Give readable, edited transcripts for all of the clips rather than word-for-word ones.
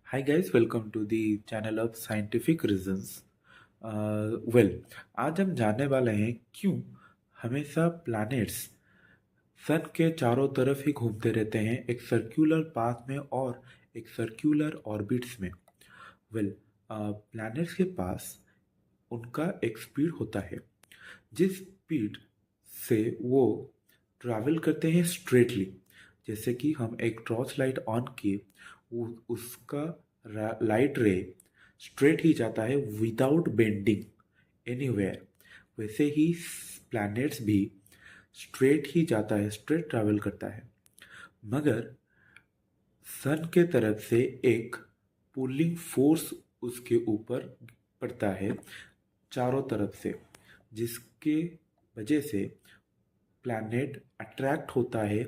Hi guys, welcome to the channel of Scientific Reasons. Well आज हम जानने वाले हैं क्यों हमेशा प्लैनेट्स सन के चारों तरफ ही घूमते रहते हैं एक सर्कुलर पाथ में और एक सर्कुलर ऑर्बिट्स में। वेल प्लैनेट्स के पास उनका एक स्पीड होता है जिस स्पीड से वो ट्रैवल करते हैं स्ट्रेटली। जैसे कि हम एक टॉर्च लाइट ऑन किए, उसका लाइट रे स्ट्रेट ही जाता है विदाउट बेंडिंग एनीवेयर। वैसे ही प्लैनेट्स भी स्ट्रेट ही जाता है, स्ट्रेट ट्रैवल करता है। मगर सन के तरफ से एक पुलिंग फोर्स उसके ऊपर पड़ता है चारों तरफ से, जिसके वजह से प्लैनेट अट्रैक्ट होता है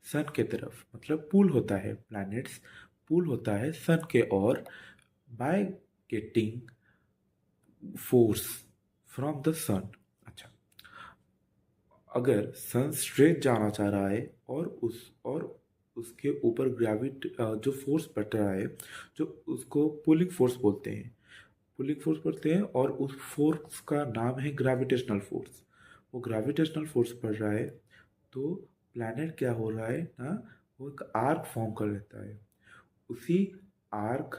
सन के तरफ, मतलब पुल होता है, प्लैनेट्स पुल होता है सन के ओर by getting force from the sun. अच्छा, अगर सन स्ट्रेट जाना चाह रहा है और उसके ऊपर जो फोर्स पड़ रहा है, जो उसको पुलिंग फोर्स बोलते हैं, पुलिंग फोर्स बोलते हैं, और उस फोर्स का नाम है ग्रेविटेशनल फोर्स। वो ग्रेविटेशनल फोर्स पड़ रहा है तो प्लैनेट क्या हो रहा है ना, वो एक आर्क फॉर्म कर लेता है। उसी आर्क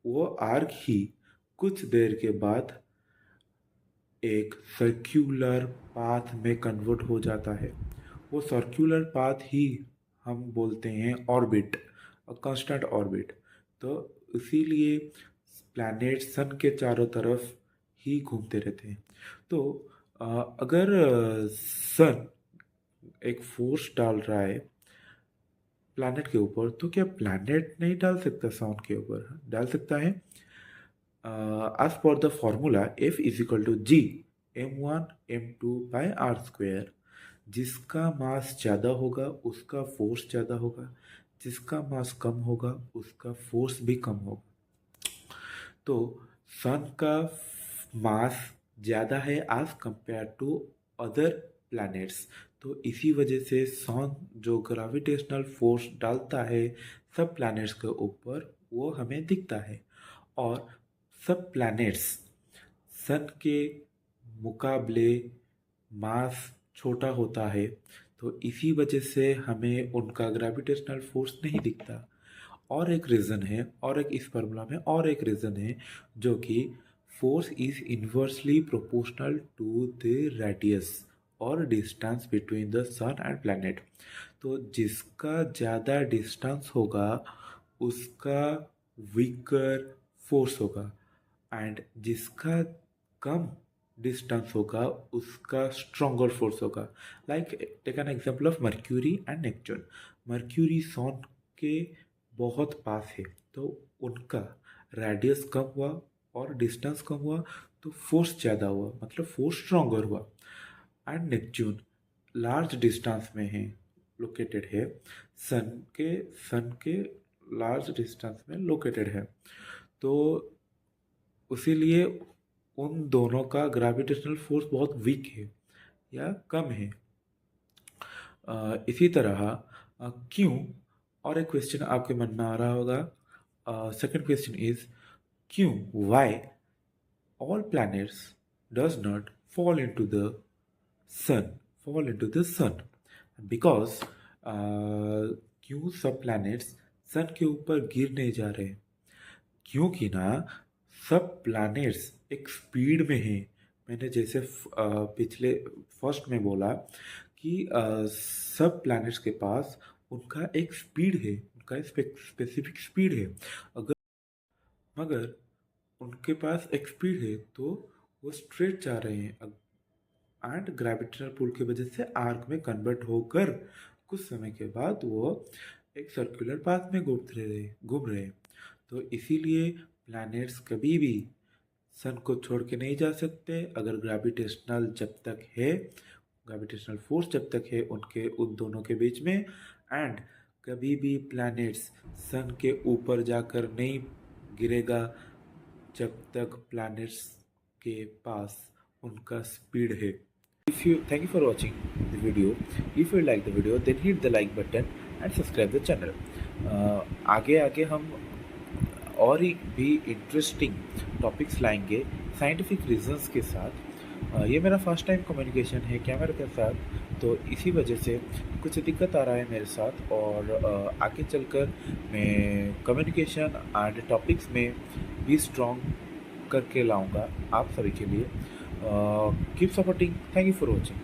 वो आर्क ही कुछ देर के बाद एक सर्क्यूलर पाथ में कन्वर्ट हो जाता है। वो सर्क्यूलर पाथ ही हम बोलते हैं ऑर्बिट, कांस्टेंट ऑर्बिट। तो इसीलिए प्लैनेट सन के चारों तरफ ही घूमते रहते हैं। तो अगर सन एक फोर्स डाल रहा है प्लैनेट के ऊपर, तो क्या प्लैनेट नहीं डाल सकता सन के ऊपर? डाल सकता है। As per the formula, F is equal to G m1 m2 by r square। जिसका मास ज़्यादा होगा उसका फोर्स ज़्यादा होगा, जिसका मास कम होगा उसका फोर्स भी कम होगा। तो सन का मास ज़्यादा है as compared to other planets. तो इसी वजह से सन जो ग्रेविटेशनल फोर्स डालता है सब प्लैनेट्स के ऊपर, वो हमें दिखता है। और सब प्लैनेट्स सन के मुकाबले मास छोटा होता है, तो इसी वजह से हमें उनका ग्रेविटेशनल फोर्स नहीं दिखता। और एक रीज़न है, और एक इस फार्मूला में और एक रीज़न है, जो कि force is inversely proportional to the radius और distance between the sun and planet. तो जिसका ज़्यादा डिस्टेंस होगा उसका वीकर फोर्स होगा, एंड जिसका कम डिस्टेंस होगा उसका स्ट्रॉन्गर फोर्स होगा। Like take an example of Mercury and Neptune. Mercury sun के बहुत पास है, तो उनका रेडियस कम हुआ और डिस्टेंस कम हुआ, तो फोर्स ज़्यादा हुआ, मतलब फोर्स स्ट्रॉन्गर हुआ। एंड नेपच्यून लार्ज डिस्टेंस में है, लोकेटेड है, सन के लार्ज डिस्टेंस में लोकेटेड है। तो उसीलिए उन दोनों का ग्रेविटेशनल फोर्स बहुत वीक है या कम है। इसी तरह क्यों, और एक क्वेश्चन आपके मन में आ रहा होगा। सेकंड क्वेश्चन इज क्यों, why all planets does not sun fall into the sun? Because क्यों सब प्लैनेट्स सन के ऊपर गिर नहीं जा रहे? क्योंकि ना सब प्लैनेट्स एक स्पीड में हैं। मैंने जैसे पिछले फर्स्ट में बोला कि सब प्लैनेट्स के पास उनका एक स्पीड है, उनका स्पेसिफिक स्पीड है। अगर मगर उनके पास एक स्पीड है तो वो स्ट्रेट जा रहे हैं, एंड ग्रेविटेशनल पुल की वजह से आर्क में कन्वर्ट होकर कुछ समय के बाद वो एक सर्कुलर पाथ में घूम रहे हैं। तो इसीलिए प्लैनेट्स कभी भी सन को छोड़ के नहीं जा सकते। अगर ग्रेविटेशनल फोर्स जब तक है उन दोनों के बीच में, एंड कभी भी प्लैनेट्स सन के ऊपर जाकर नहीं गिरेगा जब तक प्लैनेट्स के पास उनका स्पीड है। Thank you for watching the video. If you like the video, then hit the like button and subscribe the channel. आगे आगे हम और ही भी इंटरेस्टिंग टॉपिक्स लाएंगे साइंटिफिक रीजंस के साथ। ये मेरा फर्स्ट टाइम कम्युनिकेशन है कैमरा के साथ, तो इसी वजह से कुछ दिक्कत आ रहा है मेरे साथ। और आगे चलकर मैं कम्युनिकेशन एंड टॉपिक्स में भी स्ट्रॉन्ग करके लाऊंगा आप सभी के लिए। Keep supporting, thank you for watching.